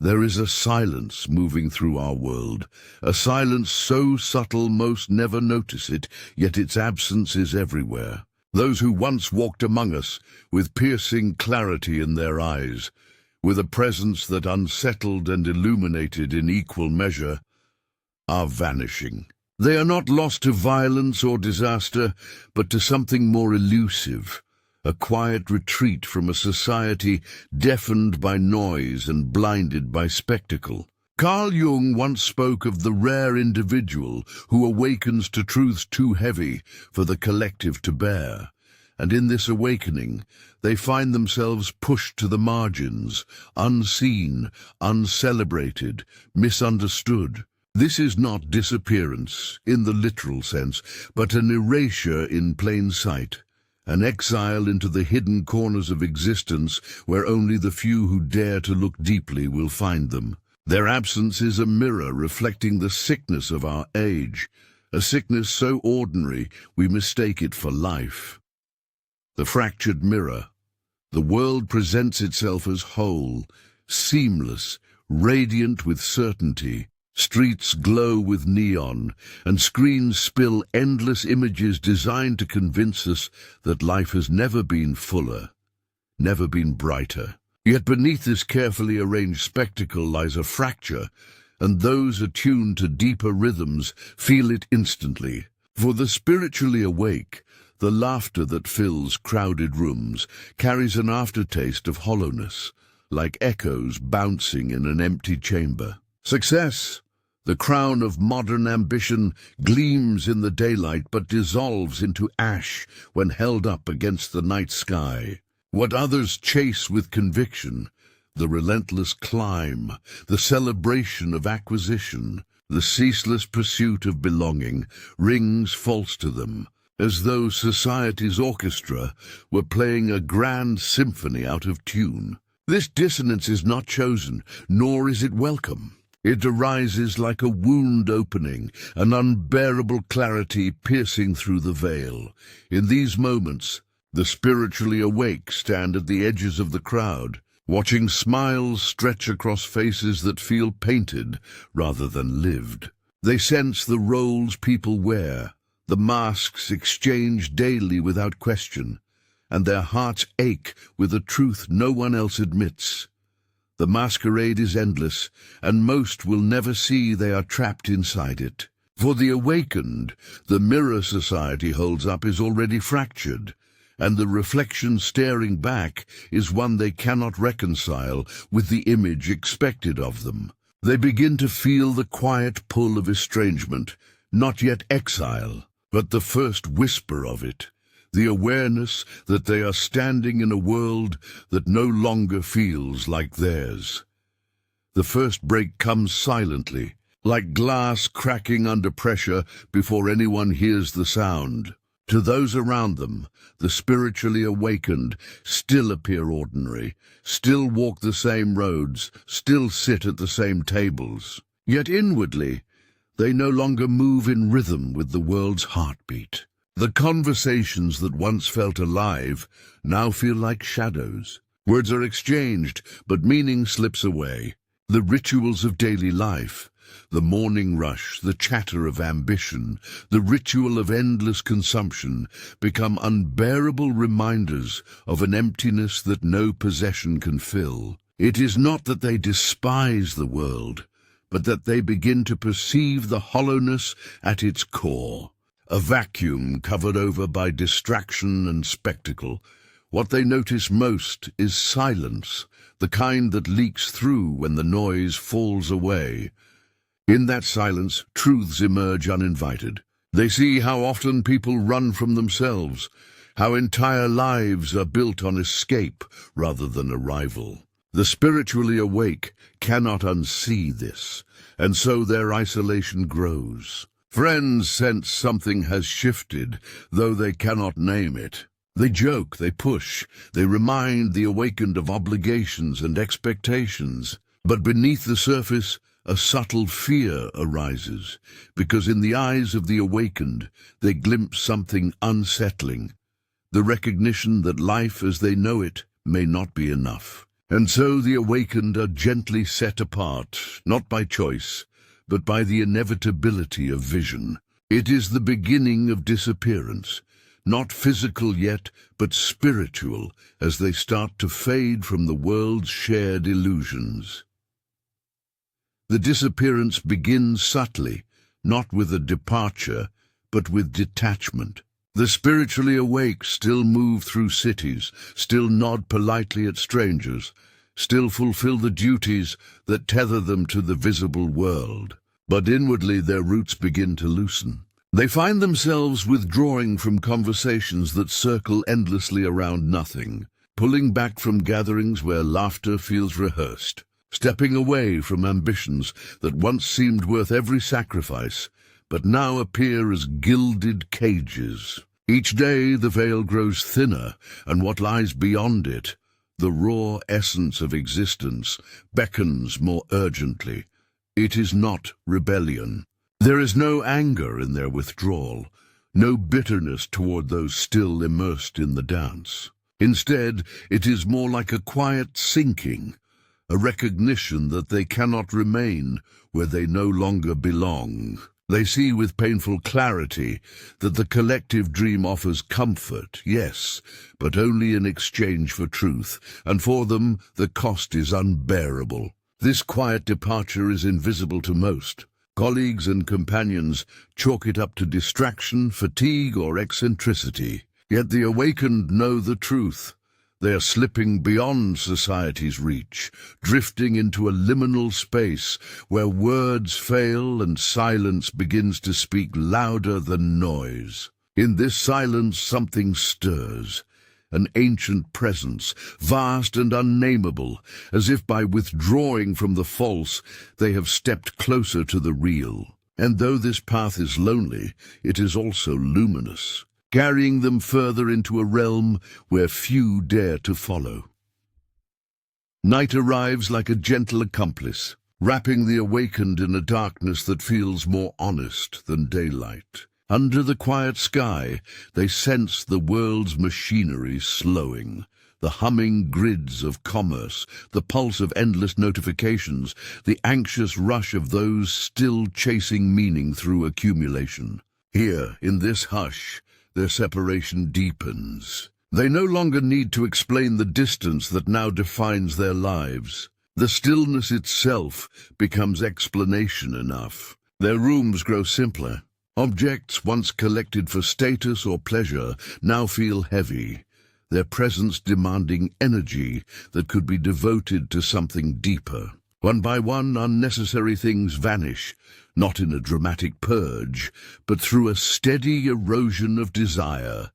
There is a silence moving through our world, a silence so subtle most never notice it, yet its absence is everywhere. Those who once walked among us, with piercing clarity in their eyes, with a presence that unsettled and illuminated in equal measure, are vanishing. They are not lost to violence or disaster, but to something more elusive, a quiet retreat from a society deafened by noise and blinded by spectacle. Carl Jung once spoke of the rare individual who awakens to truths too heavy for the collective to bear. And in this awakening, they find themselves pushed to the margins, unseen, uncelebrated, misunderstood. This is not disappearance, in the literal sense, but an erasure in plain sight, an exile into the hidden corners of existence where only the few who dare to look deeply will find them. Their absence is a mirror reflecting the sickness of our age, a sickness so ordinary we mistake it for life. The fractured mirror. The world presents itself as whole, seamless, radiant with certainty. Streets glow with neon, and screens spill endless images designed to convince us that life has never been fuller, never been brighter. Yet beneath this carefully arranged spectacle lies a fracture, and those attuned to deeper rhythms feel it instantly. For the spiritually awake, the laughter that fills crowded rooms carries an aftertaste of hollowness, like echoes bouncing in an empty chamber. Success, the crown of modern ambition, gleams in the daylight but dissolves into ash when held up against the night sky. What others chase with conviction, the relentless climb, the celebration of acquisition, the ceaseless pursuit of belonging, rings false to them, as though society's orchestra were playing a grand symphony out of tune. This dissonance is not chosen, nor is it welcome. It arises like a wound opening, an unbearable clarity piercing through the veil. In these moments, the spiritually awake stand at the edges of the crowd, watching smiles stretch across faces that feel painted rather than lived. They sense the roles people wear, the masks exchanged daily without question, and their hearts ache with a truth no one else admits. The masquerade is endless, and most will never see they are trapped inside it. For the awakened, the mirror society holds up is already fractured, and the reflection staring back is one they cannot reconcile with the image expected of them. They begin to feel the quiet pull of estrangement, not yet exile, but the first whisper of it. The awareness that they are standing in a world that no longer feels like theirs. The first break comes silently, like glass cracking under pressure before anyone hears the sound. To those around them, the spiritually awakened still appear ordinary, still walk the same roads, still sit at the same tables. Yet inwardly, they no longer move in rhythm with the world's heartbeat. The conversations that once felt alive now feel like shadows. Words are exchanged, but meaning slips away. The rituals of daily life, the morning rush, the chatter of ambition, the ritual of endless consumption, become unbearable reminders of an emptiness that no possession can fill. It is not that they despise the world, but that they begin to perceive the hollowness at its core. A vacuum covered over by distraction and spectacle. What they notice most is silence, the kind that leaks through when the noise falls away. In that silence, truths emerge uninvited. They see how often people run from themselves, how entire lives are built on escape rather than arrival. The spiritually awake cannot unsee this, and so their isolation grows. Friends sense something has shifted, though they cannot name it. They joke, they push, they remind the awakened of obligations and expectations. But beneath the surface, a subtle fear arises, because in the eyes of the awakened, they glimpse something unsettling, the recognition that life as they know it may not be enough. And so the awakened are gently set apart, not by choice, but by the inevitability of vision. It is the beginning of disappearance, not physical yet, but spiritual, as they start to fade from the world's shared illusions. The disappearance begins subtly, not with a departure, but with detachment. The spiritually awake still move through cities, still nod politely at strangers, still fulfill the duties that tether them to the visible world. But inwardly their roots begin to loosen. They find themselves withdrawing from conversations that circle endlessly around nothing, pulling back from gatherings where laughter feels rehearsed, stepping away from ambitions that once seemed worth every sacrifice, but now appear as gilded cages. Each day the veil grows thinner, and what lies beyond it, the raw essence of existence, beckons more urgently. It is not rebellion. There is no anger in their withdrawal, no bitterness toward those still immersed in the dance. Instead, it is more like a quiet sinking, a recognition that they cannot remain where they no longer belong. They see with painful clarity that the collective dream offers comfort, yes, but only in exchange for truth, and for them the cost is unbearable. This quiet departure is invisible to most. Colleagues and companions chalk it up to distraction, fatigue, or eccentricity. Yet the awakened know the truth. They are slipping beyond society's reach, drifting into a liminal space where words fail and silence begins to speak louder than noise. In this silence something stirs, an ancient presence, vast and unnameable, as if by withdrawing from the false they have stepped closer to the real. And though this path is lonely, it is also luminous, carrying them further into a realm where few dare to follow. Night arrives like a gentle accomplice, wrapping the awakened in a darkness that feels more honest than daylight. Under the quiet sky, they sense the world's machinery slowing, the humming grids of commerce, the pulse of endless notifications, the anxious rush of those still chasing meaning through accumulation. Here, in this hush, their separation deepens. They no longer need to explain the distance that now defines their lives. The stillness itself becomes explanation enough. Their rooms grow simpler. Objects once collected for status or pleasure now feel heavy, their presence demanding energy that could be devoted to something deeper. One by one, unnecessary things vanish, not in a dramatic purge, but through a steady erosion of desire.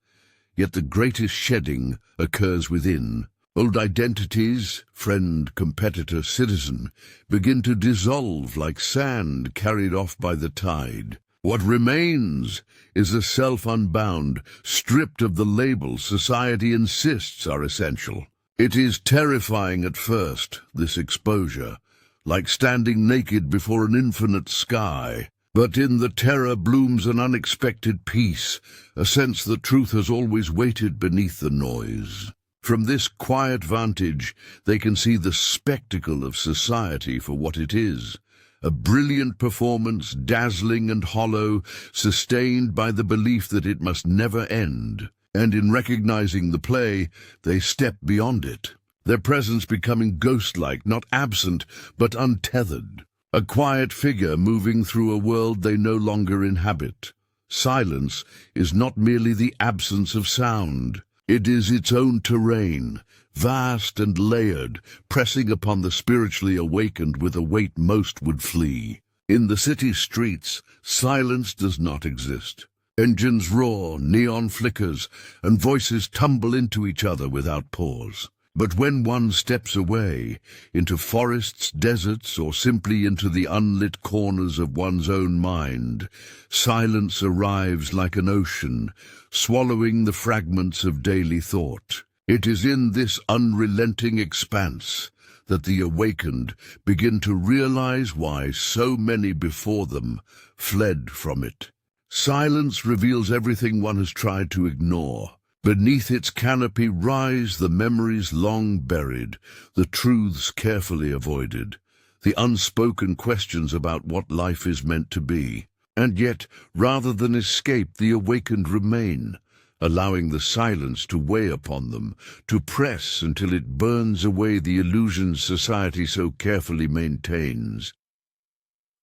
Yet the greatest shedding occurs within. Old identities, friend, competitor, citizen, begin to dissolve like sand carried off by the tide. What remains is a self unbound, stripped of the labels society insists are essential. It is terrifying at first, this exposure, like standing naked before an infinite sky. But in the terror blooms an unexpected peace, a sense that truth has always waited beneath the noise. From this quiet vantage, they can see the spectacle of society for what it is. A brilliant performance, dazzling and hollow, sustained by the belief that it must never end. And in recognizing the play, they step beyond it, their presence becoming ghost-like, not absent, but untethered. A quiet figure moving through a world they no longer inhabit. Silence is not merely the absence of sound. It is its own terrain, vast and layered, pressing upon the spiritually awakened with a weight most would flee. In the city streets, silence does not exist. Engines roar, neon flickers, and voices tumble into each other without pause. But when one steps away, into forests, deserts, or simply into the unlit corners of one's own mind, silence arrives like an ocean, swallowing the fragments of daily thought. It is in this unrelenting expanse that the awakened begin to realize why so many before them fled from it. Silence reveals everything one has tried to ignore. Beneath its canopy rise the memories long buried, the truths carefully avoided, the unspoken questions about what life is meant to be. And yet, rather than escape, the awakened remain, allowing the silence to weigh upon them, to press until it burns away the illusions society so carefully maintains.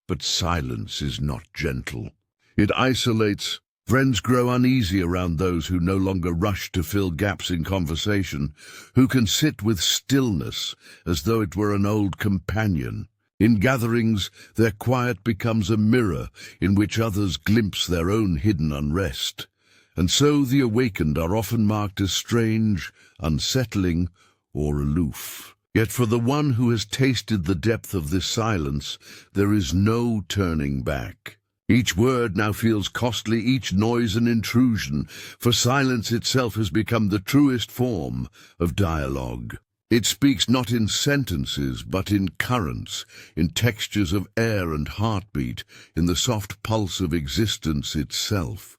But silence is not gentle. It isolates. Friends grow uneasy around those who no longer rush to fill gaps in conversation, who can sit with stillness as though it were an old companion. In gatherings, their quiet becomes a mirror in which others glimpse their own hidden unrest. And so the awakened are often marked as strange, unsettling, or aloof. Yet for the one who has tasted the depth of this silence, there is no turning back. Each word now feels costly, each noise an intrusion, for silence itself has become the truest form of dialogue. It speaks not in sentences, but in currents, in textures of air and heartbeat, in the soft pulse of existence itself.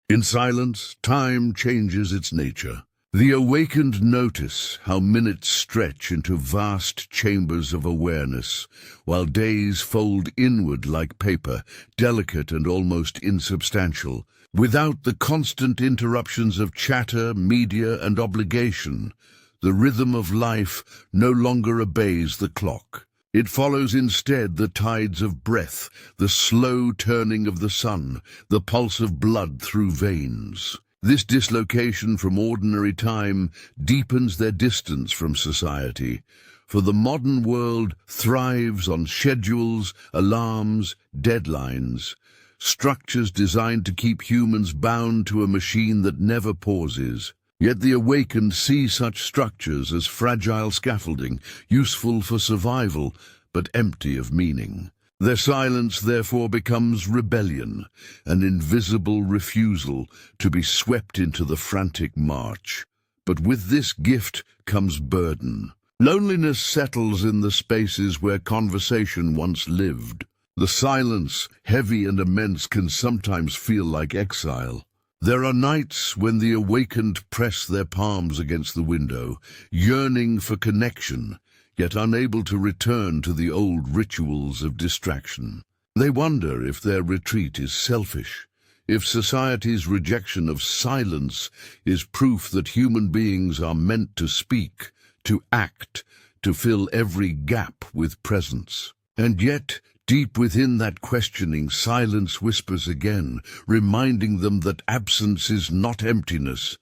In silence, time changes its nature. The awakened notice how minutes stretch into vast chambers of awareness, while days fold inward like paper, delicate and almost insubstantial. Without the constant interruptions of chatter, media, and obligation, the rhythm of life no longer obeys the clock. It follows instead the tides of breath, the slow turning of the sun, the pulse of blood through veins. This dislocation from ordinary time deepens their distance from society, for the modern world thrives on schedules, alarms, deadlines, structures designed to keep humans bound to a machine that never pauses. Yet the awakened see such structures as fragile scaffolding, useful for survival, but empty of meaning. Their silence therefore becomes rebellion, an invisible refusal to be swept into the frantic march. But with this gift comes burden. Loneliness settles in the spaces where conversation once lived. The silence, heavy and immense, can sometimes feel like exile. There are nights when the awakened press their palms against the window, yearning for connection, yet unable to return to the old rituals of distraction. They wonder if their retreat is selfish, if society's rejection of silence is proof that human beings are meant to speak, to act, to fill every gap with presence. And yet, deep within that questioning, silence whispers again, reminding them that absence is not emptiness,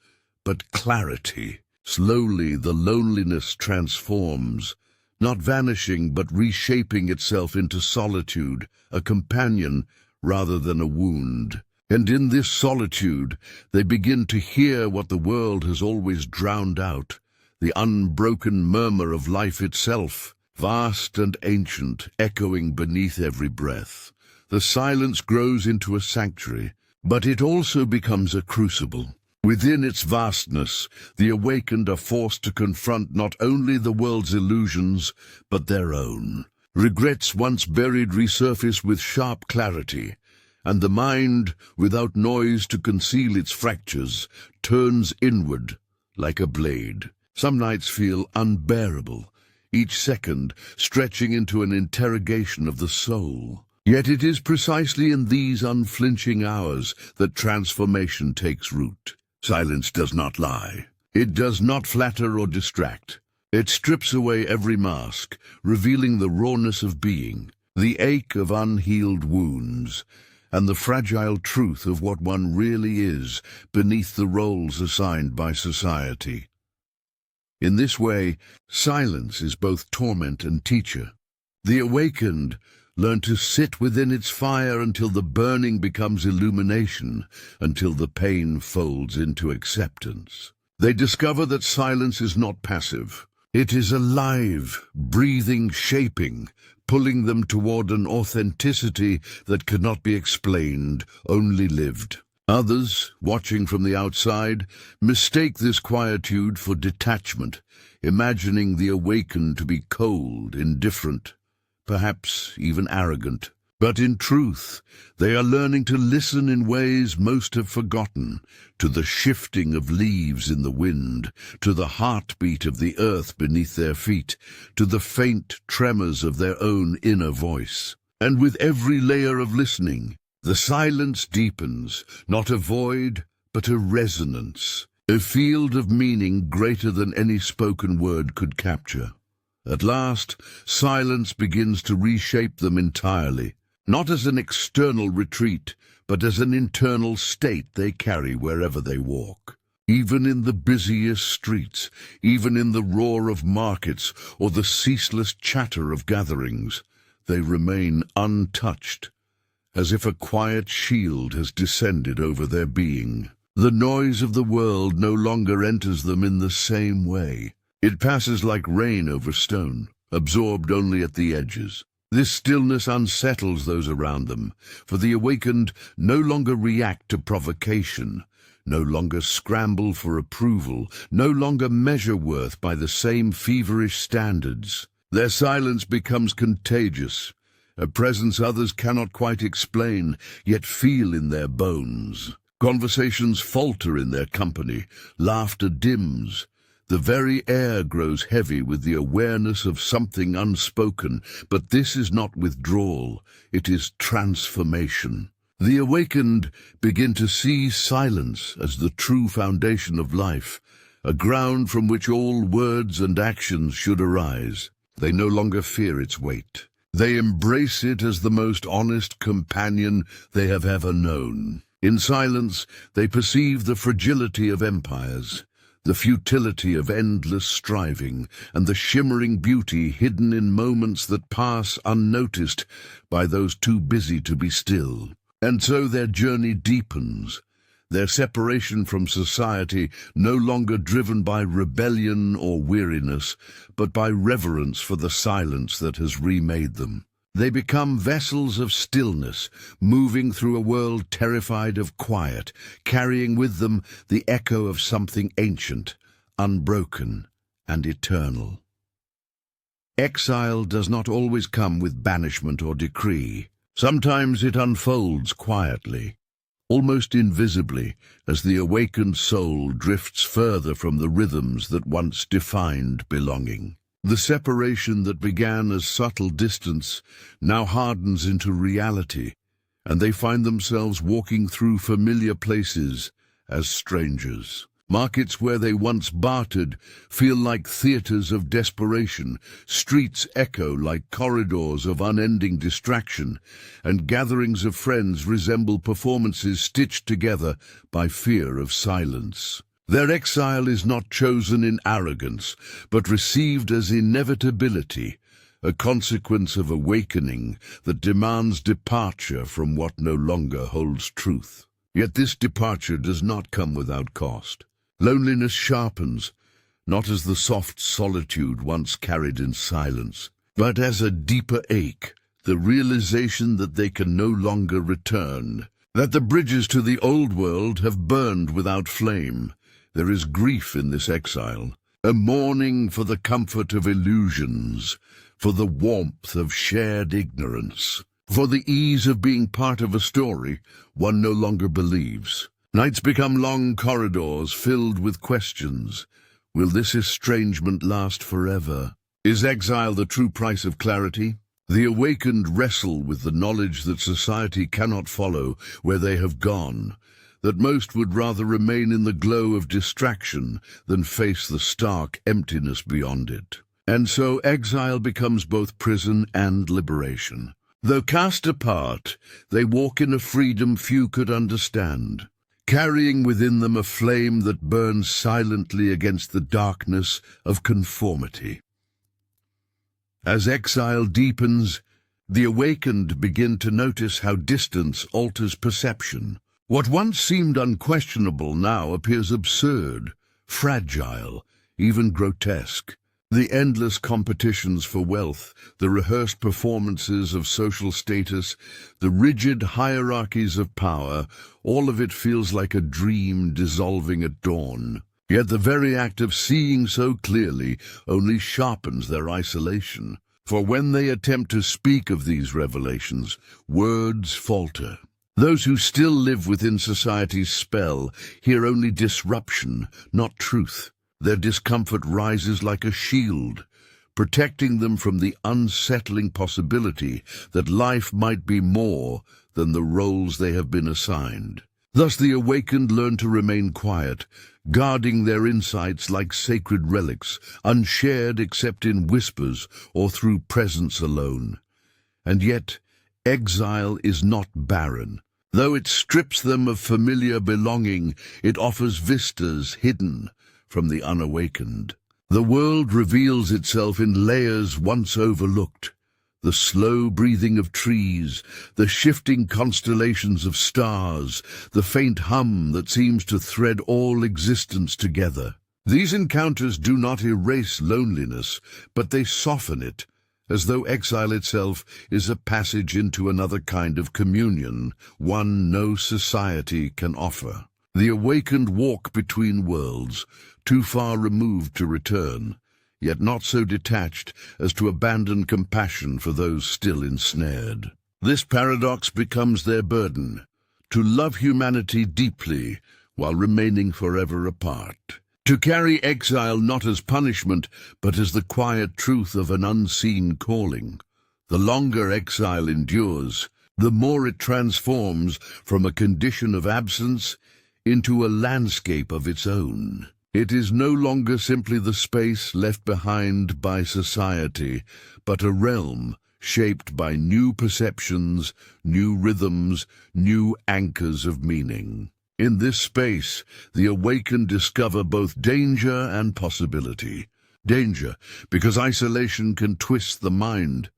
but clarity. Slowly the loneliness transforms, not vanishing but reshaping itself into solitude, a companion rather than a wound. And in this solitude they begin to hear what the world has always drowned out, the unbroken murmur of life itself, vast and ancient, echoing beneath every breath. The silence grows into a sanctuary, but it also becomes a crucible. Within its vastness, the awakened are forced to confront not only the world's illusions, but their own. Regrets once buried resurface with sharp clarity, and the mind, without noise to conceal its fractures, turns inward like a blade. Some nights feel unbearable, each second stretching into an interrogation of the soul. Yet it is precisely in these unflinching hours that transformation takes root. Silence does not lie. It does not flatter or distract. It strips away every mask, revealing the rawness of being, the ache of unhealed wounds, and the fragile truth of what one really is beneath the roles assigned by society. In this way, silence is both torment and teacher. The awakened learn to sit within its fire until the burning becomes illumination, until the pain folds into acceptance. They discover that silence is not passive. It is alive, breathing, shaping, pulling them toward an authenticity that cannot be explained, only lived. Others, watching from the outside, mistake this quietude for detachment, imagining the awakened to be cold, indifferent, perhaps even arrogant. But in truth, they are learning to listen in ways most have forgotten, to the shifting of leaves in the wind, to the heartbeat of the earth beneath their feet, to the faint tremors of their own inner voice. And with every layer of listening, the silence deepens, not a void, but a resonance, a field of meaning greater than any spoken word could capture. At last, silence begins to reshape them entirely, not as an external retreat, but as an internal state they carry wherever they walk. Even in the busiest streets, even in the roar of markets or the ceaseless chatter of gatherings, they remain untouched, as if a quiet shield has descended over their being. The noise of the world no longer enters them in the same way. It passes like rain over stone, absorbed only at the edges. This stillness unsettles those around them, for the awakened no longer react to provocation, no longer scramble for approval, no longer measure worth by the same feverish standards. Their silence becomes contagious, a presence others cannot quite explain, yet feel in their bones. Conversations falter in their company, laughter dims. The very air grows heavy with the awareness of something unspoken, but this is not withdrawal, it is transformation. The awakened begin to see silence as the true foundation of life, a ground from which all words and actions should arise. They no longer fear its weight. They embrace it as the most honest companion they have ever known. In silence, they perceive the fragility of empires, the futility of endless striving, and the shimmering beauty hidden in moments that pass unnoticed by those too busy to be still. And so their journey deepens, their separation from society no longer driven by rebellion or weariness, but by reverence for the silence that has remade them. They become vessels of stillness, moving through a world terrified of quiet, carrying with them the echo of something ancient, unbroken, and eternal. Exile does not always come with banishment or decree. Sometimes it unfolds quietly, almost invisibly, as the awakened soul drifts further from the rhythms that once defined belonging. The separation that began as subtle distance now hardens into reality, and they find themselves walking through familiar places as strangers. Markets where they once bartered feel like theaters of desperation, streets echo like corridors of unending distraction, and gatherings of friends resemble performances stitched together by fear of silence. Their exile is not chosen in arrogance, but received as inevitability, a consequence of awakening that demands departure from what no longer holds truth. Yet this departure does not come without cost. Loneliness sharpens, not as the soft solitude once carried in silence, but as a deeper ache, the realization that they can no longer return, that the bridges to the old world have burned without flame. There is grief in this exile, a mourning for the comfort of illusions, for the warmth of shared ignorance, for the ease of being part of a story one no longer believes. Nights become long corridors filled with questions. Will this estrangement last forever? Is exile the true price of clarity? The awakened wrestle with the knowledge that society cannot follow where they have gone, that most would rather remain in the glow of distraction than face the stark emptiness beyond it. And so exile becomes both prison and liberation. Though cast apart, they walk in a freedom few could understand, carrying within them a flame that burns silently against the darkness of conformity. As exile deepens, the awakened begin to notice how distance alters perception. What once seemed unquestionable now appears absurd, fragile, even grotesque. The endless competitions for wealth, the rehearsed performances of social status, the rigid hierarchies of power, all of it feels like a dream dissolving at dawn. Yet the very act of seeing so clearly only sharpens their isolation. For when they attempt to speak of these revelations, words falter. Those who still live within society's spell hear only disruption, not truth. Their discomfort rises like a shield, protecting them from the unsettling possibility that life might be more than the roles they have been assigned. Thus the awakened learn to remain quiet, guarding their insights like sacred relics, unshared except in whispers or through presence alone. And yet, exile is not barren. Though it strips them of familiar belonging, it offers vistas hidden from the unawakened. The world reveals itself in layers once overlooked. The slow breathing of trees, the shifting constellations of stars, the faint hum that seems to thread all existence together. These encounters do not erase loneliness, but they soften it, as though exile itself is a passage into another kind of communion, one no society can offer. The awakened walk between worlds, too far removed to return, yet not so detached as to abandon compassion for those still ensnared. This paradox becomes their burden, to love humanity deeply while remaining forever apart. To carry exile not as punishment, but as the quiet truth of an unseen calling. The longer exile endures, the more it transforms from a condition of absence into a landscape of its own. It is no longer simply the space left behind by society, but a realm shaped by new perceptions, new rhythms, new anchors of meaning. In this space, the awakened discover both danger and possibility. Danger, because isolation can twist the mind,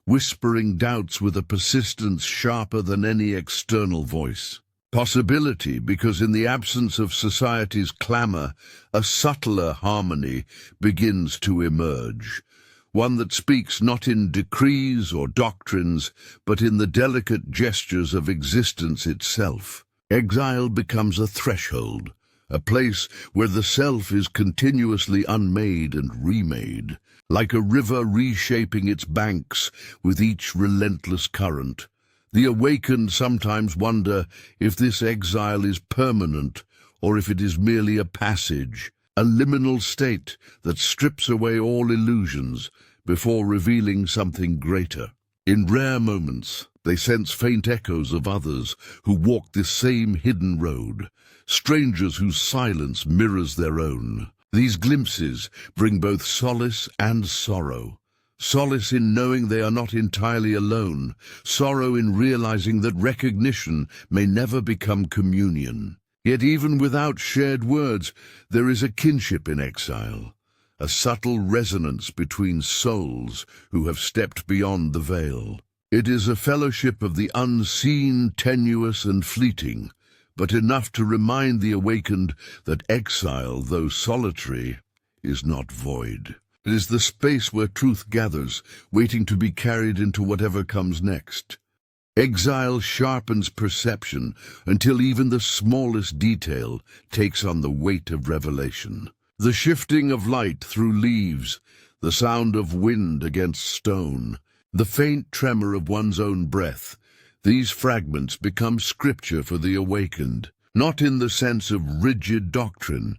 whispering doubts with a persistence sharper than any external voice. Possibility, because in the absence of society's clamor, a subtler harmony begins to emerge, one that speaks not in decrees or doctrines, but in the delicate gestures of existence itself. Exile becomes a threshold, a place where the self is continuously unmade and remade, like a river reshaping its banks with each relentless current. The awakened sometimes wonder if this exile is permanent or if it is merely a passage, a liminal state that strips away all illusions before revealing something greater. In rare moments, they sense faint echoes of others who walk this same hidden road, strangers whose silence mirrors their own. These glimpses bring both solace and sorrow. Solace in knowing they are not entirely alone, sorrow in realizing that recognition may never become communion. Yet even without shared words, there is a kinship in exile, a subtle resonance between souls who have stepped beyond the veil. It is a fellowship of the unseen, tenuous and fleeting, but enough to remind the awakened that exile, though solitary, is not void. It is the space where truth gathers, waiting to be carried into whatever comes next. Exile sharpens perception until even the smallest detail takes on the weight of revelation. The shifting of light through leaves, the sound of wind against stone, the faint tremor of one's own breath, these fragments become scripture for the awakened, not in the sense of rigid doctrine,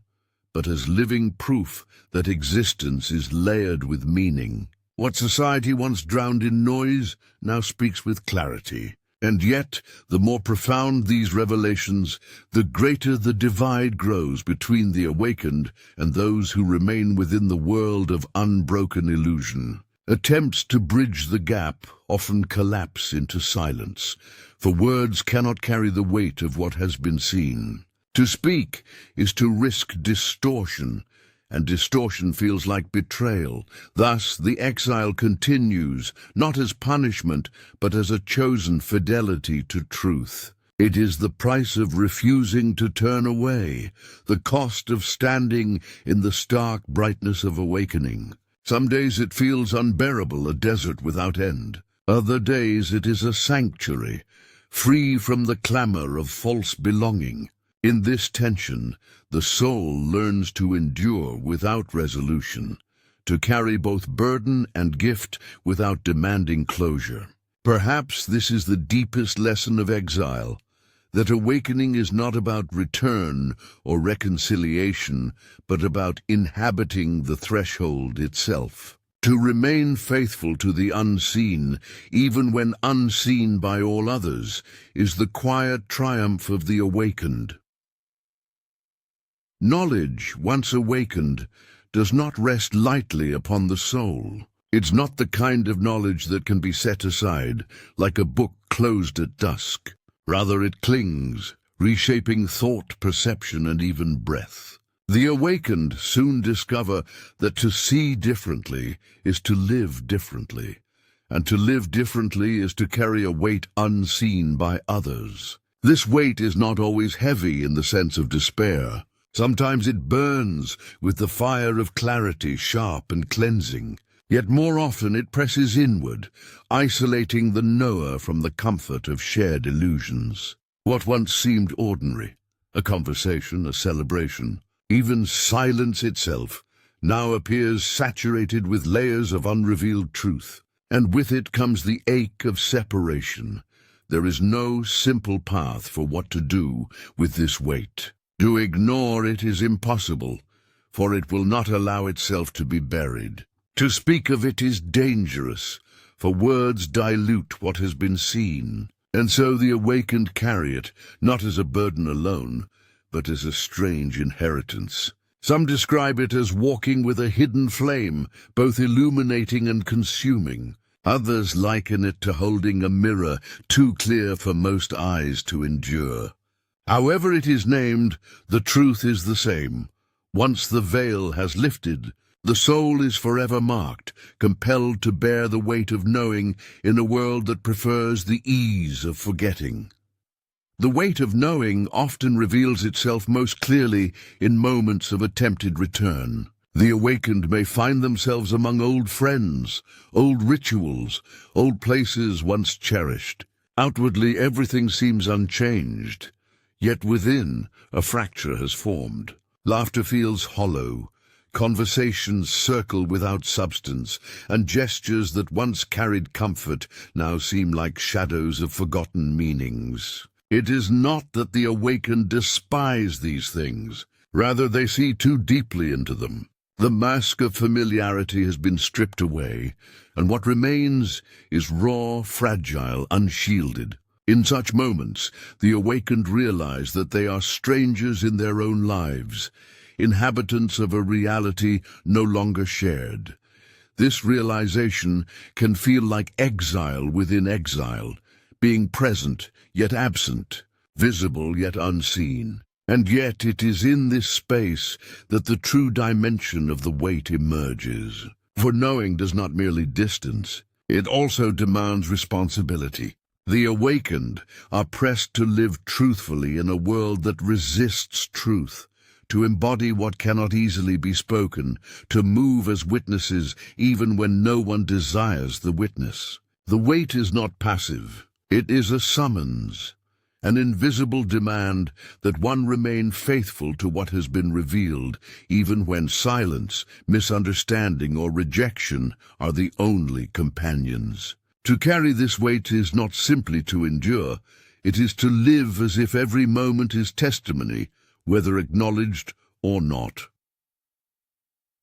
but as living proof that existence is layered with meaning. What society once drowned in noise now speaks with clarity. And yet, the more profound these revelations, the greater the divide grows between the awakened and those who remain within the world of unbroken illusion. Attempts to bridge the gap often collapse into silence, for words cannot carry the weight of what has been seen. To speak is to risk distortion, and distortion feels like betrayal. Thus, the exile continues, not as punishment, but as a chosen fidelity to truth. It is the price of refusing to turn away, the cost of standing in the stark brightness of awakening. Some days it feels unbearable, a desert without end. Other days it is a sanctuary, free from the clamor of false belonging. In this tension, the soul learns to endure without resolution, to carry both burden and gift without demanding closure. Perhaps this is the deepest lesson of exile, that awakening is not about return or reconciliation, but about inhabiting the threshold itself. To remain faithful to the unseen, even when unseen by all others, is the quiet triumph of the awakened. Knowledge, once awakened, does not rest lightly upon the soul. It's not the kind of knowledge that can be set aside, like a book closed at dusk. Rather, it clings, reshaping thought, perception, and even breath. The awakened soon discover that to see differently is to live differently, and to live differently is to carry a weight unseen by others. This weight is not always heavy in the sense of despair. Sometimes it burns with the fire of clarity, sharp and cleansing. Yet more often it presses inward, isolating the knower from the comfort of shared illusions. What once seemed ordinary, a conversation, a celebration, even silence itself, now appears saturated with layers of unrevealed truth. And with it comes the ache of separation. There is no simple path for what to do with this weight. To ignore it is impossible, for it will not allow itself to be buried. To speak of it is dangerous, for words dilute what has been seen. And so the awakened carry it, not as a burden alone, but as a strange inheritance. Some describe it as walking with a hidden flame, both illuminating and consuming. Others liken it to holding a mirror too clear for most eyes to endure. However it is named, the truth is the same. Once the veil has lifted, the soul is forever marked, compelled to bear the weight of knowing in a world that prefers the ease of forgetting. The weight of knowing often reveals itself most clearly in moments of attempted return. The awakened may find themselves among old friends, old rituals, old places once cherished. Outwardly, everything seems unchanged, yet within, a fracture has formed. Laughter feels hollow. Conversations circle without substance, and gestures that once carried comfort now seem like shadows of forgotten meanings. It is not that the awakened despise these things. Rather, they see too deeply into them. The mask of familiarity has been stripped away, and what remains is raw, fragile, unshielded. In such moments, the awakened realize that they are strangers in their own lives, inhabitants of a reality no longer shared. This realization can feel like exile within exile, being present yet absent, visible yet unseen. And yet it is in this space that the true dimension of the weight emerges. For knowing does not merely distance, it also demands responsibility. The awakened are pressed to live truthfully in a world that resists truth, to embody what cannot easily be spoken, to move as witnesses even when no one desires the witness. The weight is not passive. It is a summons, an invisible demand that one remain faithful to what has been revealed, even when silence, misunderstanding, or rejection are the only companions. To carry this weight is not simply to endure, it is to live as if every moment is testimony, whether acknowledged or not.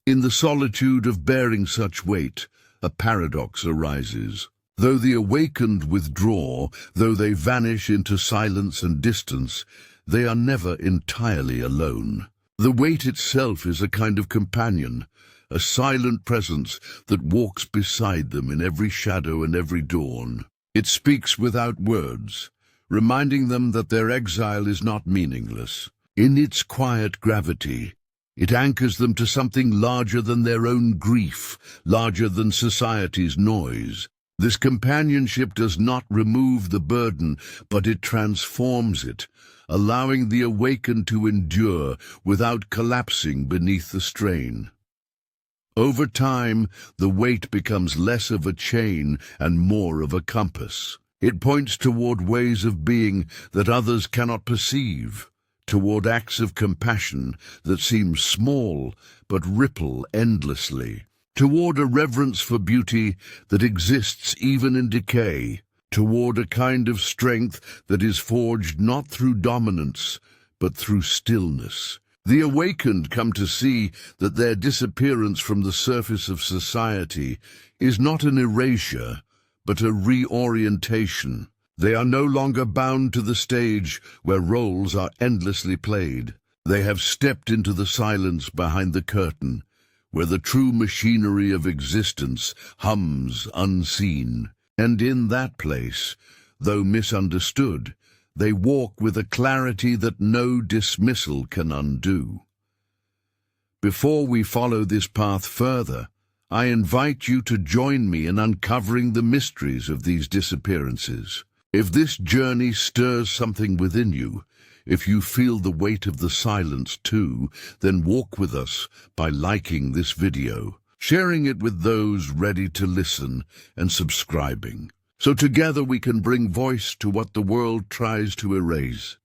In the solitude of bearing such weight, a paradox arises. Though the awakened withdraw, though they vanish into silence and distance, they are never entirely alone. The weight itself is a kind of companion, a silent presence that walks beside them in every shadow and every dawn. It speaks without words, reminding them that their exile is not meaningless. In its quiet gravity, it anchors them to something larger than their own grief, larger than society's noise. This companionship does not remove the burden, but it transforms it, allowing the awakened to endure without collapsing beneath the strain. Over time, the weight becomes less of a chain and more of a compass. It points toward ways of being that others cannot perceive, toward acts of compassion that seem small but ripple endlessly. toward a reverence for beauty that exists even in decay, toward a kind of strength that is forged not through dominance, but through stillness. The awakened come to see that their disappearance from the surface of society is not an erasure, but a reorientation. They are no longer bound to the stage where roles are endlessly played. They have stepped into the silence behind the curtain, where the true machinery of existence hums unseen. And in that place, though misunderstood, they walk with a clarity that no dismissal can undo. Before we follow this path further, I invite you to join me in uncovering the mysteries of these disappearances. If this journey stirs something within you, if you feel the weight of the silence too, then walk with us by liking this video, sharing it with those ready to listen, and subscribing. So together we can bring voice to what the world tries to erase.